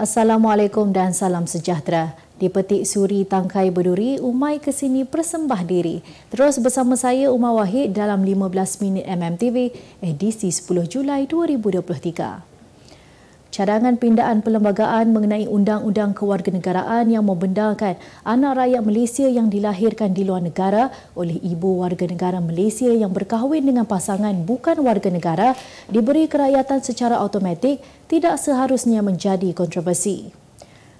Assalamualaikum dan salam sejahtera. Di petik suri tangkai berduri, Umai kesini persembah diri. Terus bersama saya Umar Wahid dalam 15 minit MMTV edisi 10 Julai 2023. Cadangan pindaan perlembagaan mengenai Undang-Undang Kewarganegaraan yang membenarkan anak rakyat Malaysia yang dilahirkan di luar negara oleh ibu warga negara Malaysia yang berkahwin dengan pasangan bukan warga negara diberi kerakyatan secara automatik tidak seharusnya menjadi kontroversi.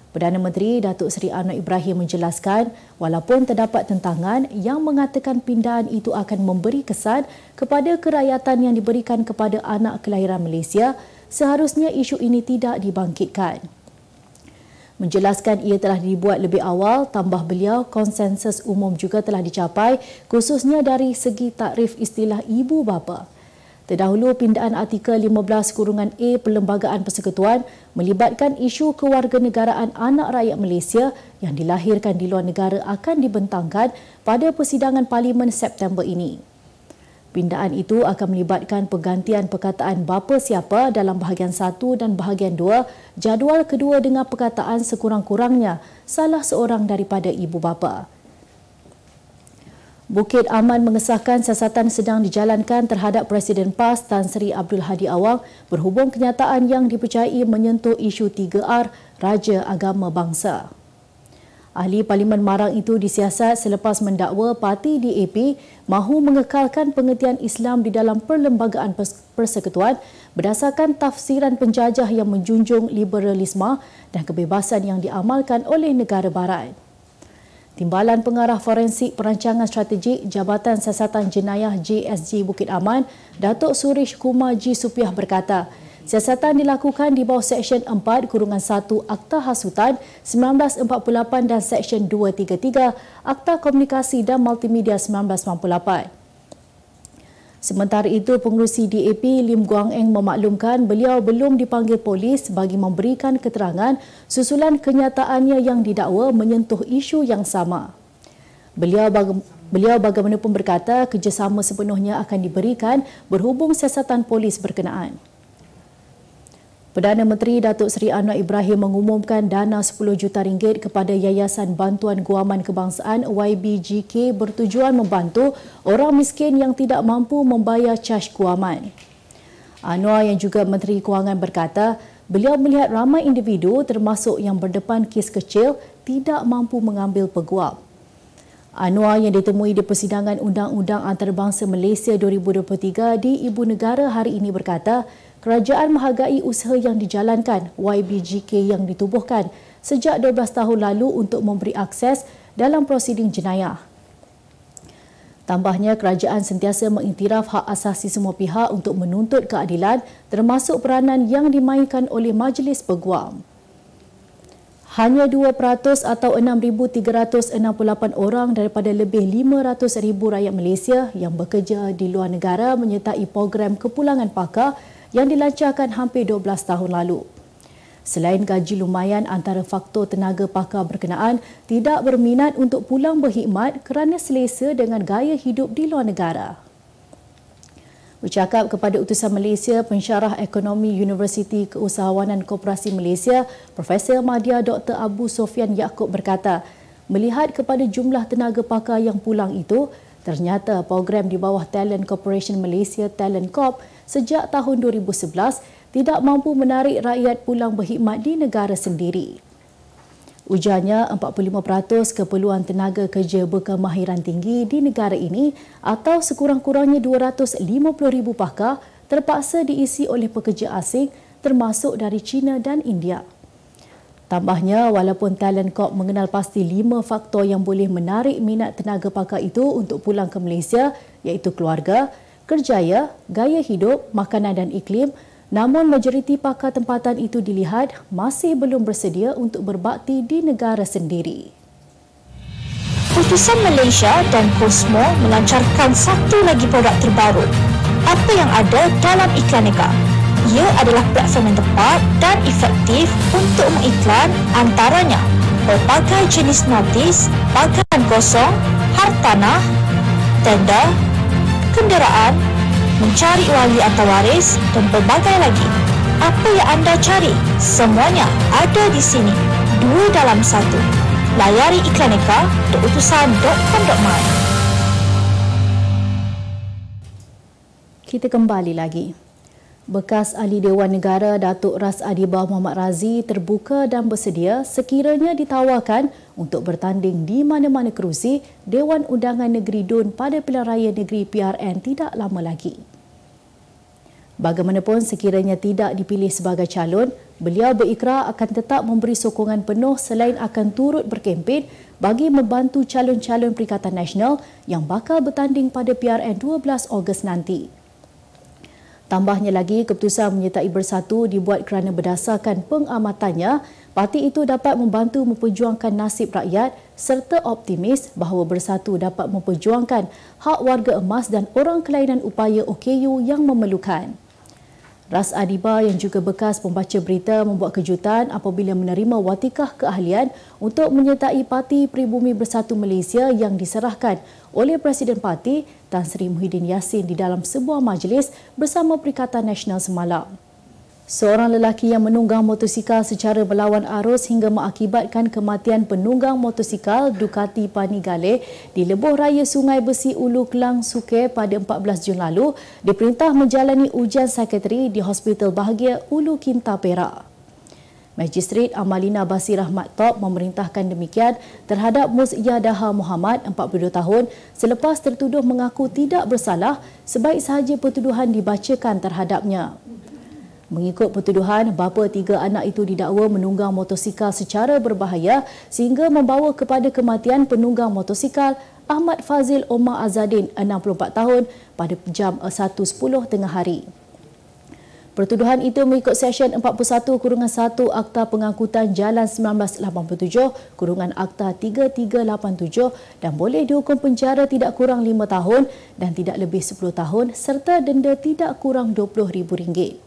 Perdana Menteri Datuk Seri Anwar Ibrahim menjelaskan walaupun terdapat tentangan yang mengatakan pindaan itu akan memberi kesan kepada kerakyatan yang diberikan kepada anak kelahiran Malaysia, seharusnya isu ini tidak dibangkitkan. Menjelaskan ia telah dibuat lebih awal, tambah beliau konsensus umum juga telah dicapai khususnya dari segi takrif istilah ibu bapa. Terdahulu, pindaan artikel 15(a) Perlembagaan Persekutuan melibatkan isu kewarganegaraan anak rakyat Malaysia yang dilahirkan di luar negara akan dibentangkan pada persidangan Parlimen September ini. Pindaan itu akan melibatkan penggantian perkataan bapa siapa dalam bahagian 1 dan bahagian 2, jadual kedua dengan perkataan sekurang-kurangnya salah seorang daripada ibu bapa. Bukit Aman mengesahkan siasatan sedang dijalankan terhadap Presiden PAS Tan Sri Abdul Hadi Awang berhubung kenyataan yang dipercayai menyentuh isu 3R Raja Agama Bangsa. Ahli Parlimen Marang itu disiasat selepas mendakwa parti DAP mahu mengekalkan pengertian Islam di dalam Perlembagaan Persekutuan berdasarkan tafsiran penjajah yang menjunjung liberalisme dan kebebasan yang diamalkan oleh negara barat. Timbalan Pengarah Forensik Perancangan Strategik Jabatan Siasatan Jenayah JSG Bukit Aman, Datuk Suresh Kumar G. Supiah berkata, siasatan dilakukan di bawah Seksyen 4-1 Akta Hasutan 1948 dan Seksyen 233 Akta Komunikasi dan Multimedia 1998. Sementara itu, pengerusi DAP Lim Guang Eng memaklumkan beliau belum dipanggil polis bagi memberikan keterangan susulan kenyataannya yang didakwa menyentuh isu yang sama. Beliau bagaimanapun berkata kerjasama sepenuhnya akan diberikan berhubung siasatan polis berkenaan. Perdana Menteri Datuk Seri Anwar Ibrahim mengumumkan dana RM10 juta kepada Yayasan Bantuan Guaman Kebangsaan YBGK bertujuan membantu orang miskin yang tidak mampu membayar caj guaman. Anwar yang juga Menteri Kewangan berkata, beliau melihat ramai individu termasuk yang berdepan kes kecil tidak mampu mengambil peguam. Anwar yang ditemui di persidangan Undang-Undang Antarabangsa Malaysia 2023 di Ibu Negara hari ini berkata, kerajaan menghargai usaha yang dijalankan YBGK yang ditubuhkan sejak 12 tahun lalu untuk memberi akses dalam prosiding jenayah. Tambahnya, kerajaan sentiasa mengiktiraf hak asasi semua pihak untuk menuntut keadilan termasuk peranan yang dimainkan oleh Majlis Peguam. Hanya 2% atau 6,368 orang daripada lebih 500,000 rakyat Malaysia yang bekerja di luar negara menyertai program kepulangan pakar yang dilancarkan hampir 12 tahun lalu. Selain gaji lumayan, antara faktor tenaga pakar berkenaan tidak berminat untuk pulang berkhidmat kerana selesa dengan gaya hidup di luar negara. Bercakap kepada Utusan Malaysia, Pensyarah Ekonomi Universiti Keusahawanan Koperasi Malaysia, Profesor Madya Dr. Abu Sofyan Yaakob berkata, melihat kepada jumlah tenaga pakar yang pulang itu, ternyata program di bawah Talent Corporation Malaysia Talent Corp sejak tahun 2011 tidak mampu menarik rakyat pulang berkhidmat di negara sendiri. Ujarnya, 45% keperluan tenaga kerja berkemahiran tinggi di negara ini atau sekurang-kurangnya 250,000 pakar terpaksa diisi oleh pekerja asing termasuk dari China dan India. Tambahnya, walaupun Talent Corp mengenal pasti 5 faktor yang boleh menarik minat tenaga pakar itu untuk pulang ke Malaysia iaitu keluarga, kerjaya, gaya hidup, makanan dan iklim, namun majoriti pakar tempatan itu dilihat masih belum bersedia untuk berbakti di negara sendiri. Utusan Malaysia dan Cosmo melancarkan satu lagi produk terbaru. Apa yang ada dalam Iklanega? Ia adalah platform yang tepat dan efektif untuk mengiklan antaranya pelbagai jenis notis, bagan kosong, hartanah, tenda, kenderaan, mencari wali atau waris dan pelbagai lagi. Apa yang anda cari? Semuanya ada di sini. 2 dalam 1. Layari iklaneka.utusan.com.my. Kita kembali lagi. Bekas Ahli Dewan Negara Datuk Ras Adibah Muhammad Razi terbuka dan bersedia sekiranya ditawarkan untuk bertanding di mana-mana kerusi Dewan Undangan Negeri DUN pada pilihan raya negeri PRN tidak lama lagi. Bagaimanapun sekiranya tidak dipilih sebagai calon, beliau berikrar akan tetap memberi sokongan penuh selain akan turut berkempen bagi membantu calon-calon Perikatan Nasional yang bakal bertanding pada PRN 12 Ogos nanti. Tambahnya lagi, keputusan menyertai Bersatu dibuat kerana berdasarkan pengamatannya, parti itu dapat membantu memperjuangkan nasib rakyat serta optimis bahawa Bersatu dapat memperjuangkan hak warga emas dan orang kelainan upaya OKU yang memerlukan. Ras Adibah yang juga bekas pembaca berita membuat kejutan apabila menerima watikah keahlian untuk menyertai Parti Pribumi Bersatu Malaysia yang diserahkan oleh Presiden Parti Tan Sri Muhyiddin Yassin di dalam sebuah majlis bersama Perikatan Nasional semalam. Seorang lelaki yang menunggang motosikal secara berlawan arus hingga mengakibatkan kematian penunggang motosikal Ducati Panigale di lebuh raya Sungai Besi Ulu Kelang Suke pada 14 Jun lalu diperintah menjalani ujian psikiatri di Hospital Bahagia Ulu Kinta Perak. Magistrate Amalina Basirah Maktop memerintahkan demikian terhadap Muzyadaha Muhammad, 42 tahun, selepas tertuduh mengaku tidak bersalah sebaik sahaja pertuduhan dibacakan terhadapnya. Mengikut pertuduhan, bapa 3 anak itu didakwa menunggang motosikal secara berbahaya sehingga membawa kepada kematian penunggang motosikal Ahmad Fazil Omar Azadin, 64 tahun pada jam 1.10 tengah hari. Pertuduhan itu mengikut Seksyen 41-1 Akta Pengangkutan Jalan 1987-Akta 3387 dan boleh dihukum penjara tidak kurang 5 tahun dan tidak lebih 10 tahun serta denda tidak kurang RM20,000.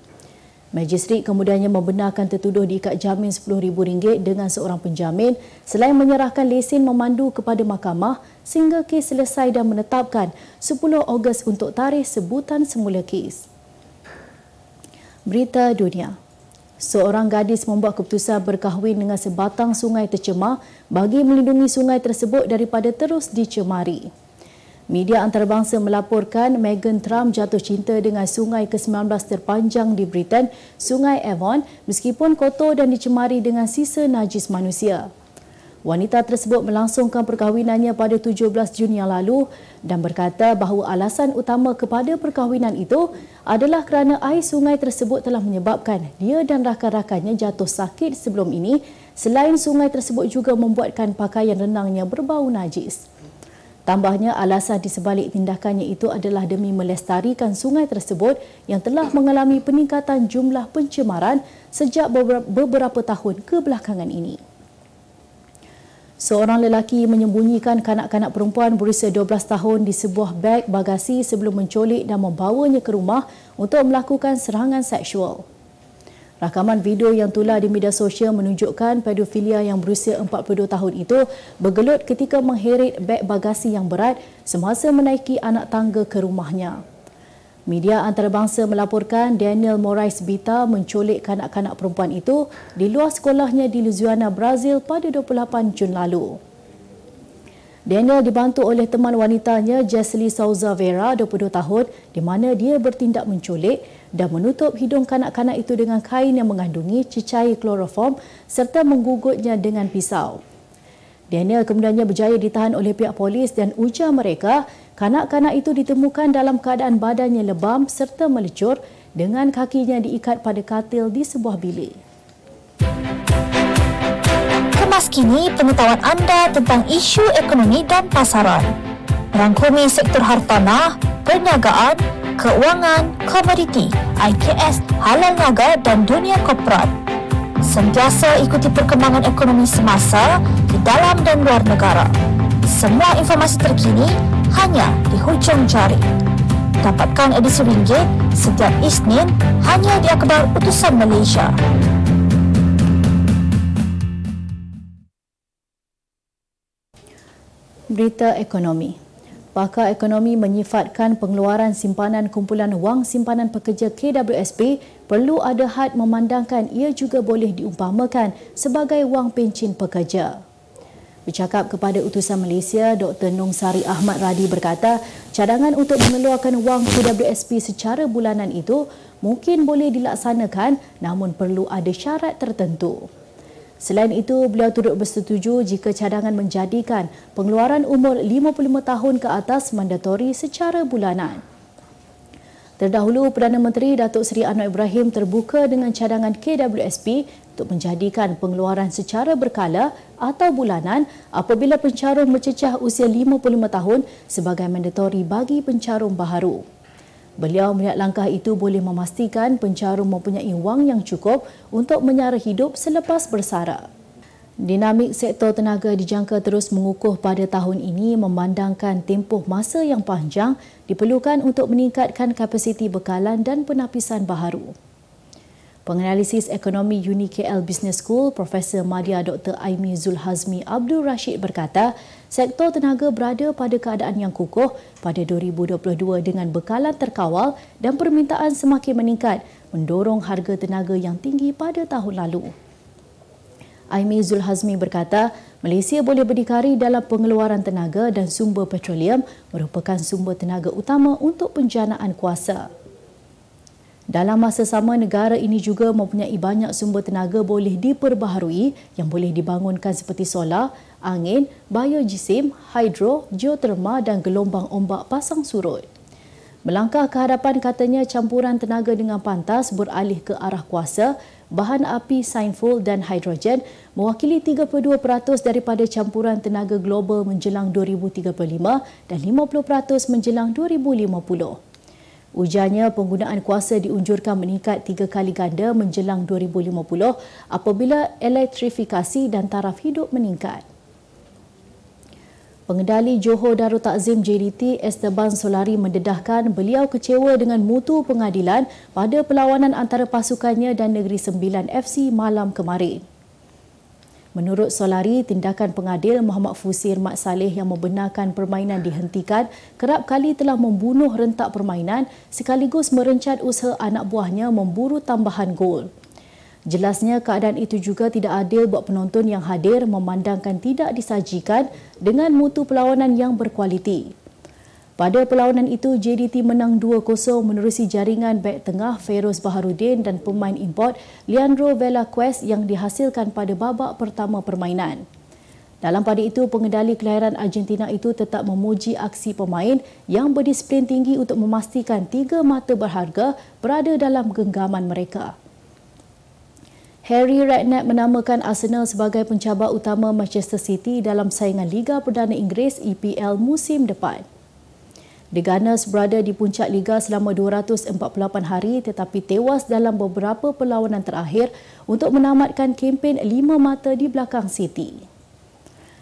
Magistrate kemudiannya membenarkan tertuduh diikat jamin RM10,000 dengan seorang penjamin selain menyerahkan lesen memandu kepada mahkamah sehingga kes selesai dan menetapkan 10 Ogos untuk tarikh sebutan semula kes. Berita dunia. Seorang gadis membuat keputusan berkahwin dengan sebatang sungai tercemar bagi melindungi sungai tersebut daripada terus dicemari. Media antarabangsa melaporkan Meghan Trump jatuh cinta dengan sungai ke-19 terpanjang di Britain, Sungai Avon, meskipun kotor dan dicemari dengan sisa najis manusia. Wanita tersebut melangsungkan perkahwinannya pada 17 Jun yang lalu dan berkata bahawa alasan utama kepada perkahwinan itu adalah kerana air sungai tersebut telah menyebabkan dia dan rakan-rakannya jatuh sakit sebelum ini, selain sungai tersebut juga membuatkan pakaian renangnya berbau najis. Tambahnya, alasan di sebalik tindakannya itu adalah demi melestarikan sungai tersebut yang telah mengalami peningkatan jumlah pencemaran sejak beberapa tahun kebelakangan ini. Seorang lelaki menyembunyikan kanak-kanak perempuan berusia 12 tahun di sebuah beg bagasi sebelum menculik dan membawanya ke rumah untuk melakukan serangan seksual. Rakaman video yang tular di media sosial menunjukkan pedofilia yang berusia 42 tahun itu bergelut ketika mengheret beg bagasi yang berat semasa menaiki anak tangga ke rumahnya. Media antarabangsa melaporkan Daniel Moraes Bita menculik kanak-kanak perempuan itu di luar sekolahnya di Louisiana, Brazil pada 28 Jun lalu. Daniel dibantu oleh teman wanitanya Jesly Souza Vera, 22 tahun, di mana dia bertindak menculik dan menutup hidung kanak-kanak itu dengan kain yang mengandungi cecair kloroform serta menggugutnya dengan pisau. Daniel kemudiannya berjaya ditahan oleh pihak polis dan ujar mereka kanak-kanak itu ditemukan dalam keadaan badannya lebam serta melecur dengan kakinya diikat pada katil di sebuah bilik. Kemas kini pengetahuan anda tentang isu ekonomi dan pasaran. Merangkumi sektor hartanah, perniagaan, keuangan, komoditi, IKS, halal niaga dan dunia korporat. Sentiasa ikuti perkembangan ekonomi semasa di dalam dan luar negara. Semua informasi terkini hanya di hujung jari. Dapatkan edisi ringgit setiap Isnin hanya di Akhbar Utusan Malaysia. Berita ekonomi. Pakar ekonomi menyifatkan pengeluaran simpanan kumpulan wang simpanan pekerja KWSP perlu ada had memandangkan ia juga boleh diumpamakan sebagai wang pencen pekerja. Bercakap kepada utusan Malaysia, Dr. Nong Sari Ahmad Radi berkata, cadangan untuk mengeluarkan wang KWSP secara bulanan itu mungkin boleh dilaksanakan namun perlu ada syarat tertentu. Selain itu, beliau turut bersetuju jika cadangan menjadikan pengeluaran umur 55 tahun ke atas mandatori secara bulanan. Terdahulu, Perdana Menteri Datuk Seri Anwar Ibrahim terbuka dengan cadangan KWSP untuk menjadikan pengeluaran secara berkala atau bulanan apabila pencarum mencecah usia 55 tahun sebagai mandatori bagi pencarum baharu. Beliau melihat langkah itu boleh memastikan pencarum mempunyai wang yang cukup untuk menyara hidup selepas bersara. Dinamik sektor tenaga dijangka terus mengukuh pada tahun ini memandangkan tempoh masa yang panjang diperlukan untuk meningkatkan kapasiti bekalan dan penapisan baharu. Penganalisis ekonomi UniKL Business School, Profesor Madya Dr. Aimi Zulhazmi Abdul Rashid berkata, sektor tenaga berada pada keadaan yang kukuh pada 2022 dengan bekalan terkawal dan permintaan semakin meningkat, mendorong harga tenaga yang tinggi pada tahun lalu. Aimi Zulhazmi berkata, Malaysia boleh berdikari dalam pengeluaran tenaga dan sumber petroleum merupakan sumber tenaga utama untuk penjanaan kuasa. Dalam masa sama, negara ini juga mempunyai banyak sumber tenaga boleh diperbaharui yang boleh dibangunkan seperti solar, angin, biojisim, hidro, geoterma dan gelombang ombak pasang surut. Melangkah ke hadapan, katanya campuran tenaga dengan pantas beralih ke arah kuasa, bahan api sainful dan hidrogen mewakili 32% daripada campuran tenaga global menjelang 2035 dan 50% menjelang 2050. Ujarnya, penggunaan kuasa diunjurkan meningkat 3 kali ganda menjelang 2050 apabila elektrifikasi dan taraf hidup meningkat. Pengendali Johor Darul Takzim JDT Esteban Solari mendedahkan beliau kecewa dengan mutu pengadilan pada perlawanan antara pasukannya dan Negeri Sembilan FC malam kemarin. Menurut Solari, tindakan pengadil Muhammad Fusir Mat Saleh yang membenarkan permainan dihentikan kerap kali telah membunuh rentak permainan sekaligus merencat usaha anak buahnya memburu tambahan gol. Jelasnya keadaan itu juga tidak adil buat penonton yang hadir memandangkan tidak disajikan dengan mutu perlawanan yang berkualiti. Pada perlawanan itu, JDT menang 2-0 menerusi jaringan bek tengah Feroz Baharudin dan pemain import Leandro Velasquez yang dihasilkan pada babak pertama permainan. Dalam pada itu, pengendali kelahiran Argentina itu tetap memuji aksi pemain yang berdisiplin tinggi untuk memastikan 3 mata berharga berada dalam genggaman mereka. Harry Redknapp menamakan Arsenal sebagai pencabar utama Manchester City dalam saingan Liga Perdana Inggeris EPL musim depan. The Gunners berada di puncak Liga selama 248 hari tetapi tewas dalam beberapa perlawanan terakhir untuk menamatkan kempen 5 mata di belakang City.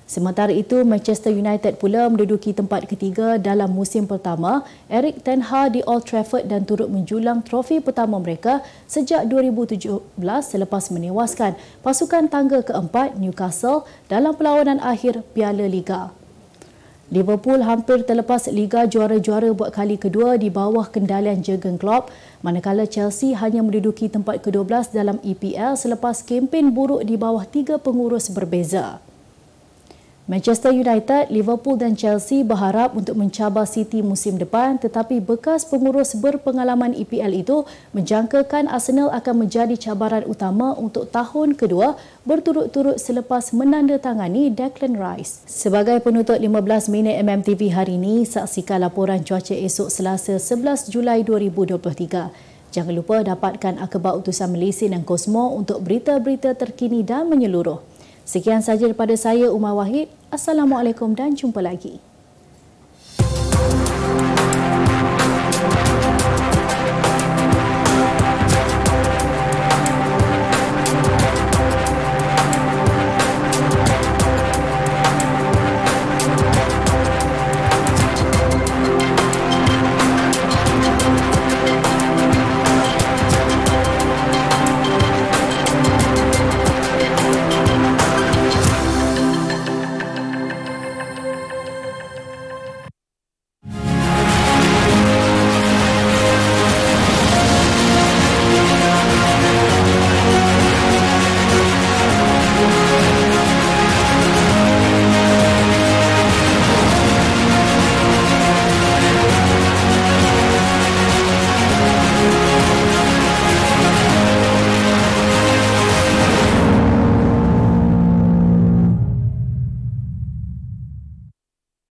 Sementara itu, Manchester United pula menduduki tempat ketiga dalam musim pertama Erik ten Hag di Old Trafford dan turut menjulang trofi pertama mereka sejak 2017 selepas menewaskan pasukan tangga keempat Newcastle dalam perlawanan akhir Piala Liga. Liverpool hampir terlepas Liga Juara-Juara buat kali kedua di bawah kendalian Jurgen Klopp, manakala Chelsea hanya menduduki tempat ke-12 dalam EPL selepas kempen buruk di bawah 3 pengurus berbeza. Manchester United, Liverpool dan Chelsea berharap untuk mencabar City musim depan tetapi bekas pengurus berpengalaman EPL itu menjangkakan Arsenal akan menjadi cabaran utama untuk tahun kedua berturut-turut selepas menandatangani Declan Rice. Sebagai penutup 15 minit MMTV hari ini, saksikan laporan cuaca esok Selasa 11 Julai 2023. Jangan lupa dapatkan akhbar utusan Malaysia dan Kosmo untuk berita-berita terkini dan menyeluruh. Sekian sahaja daripada saya, Umar Wahid. Assalamualaikum dan jumpa lagi.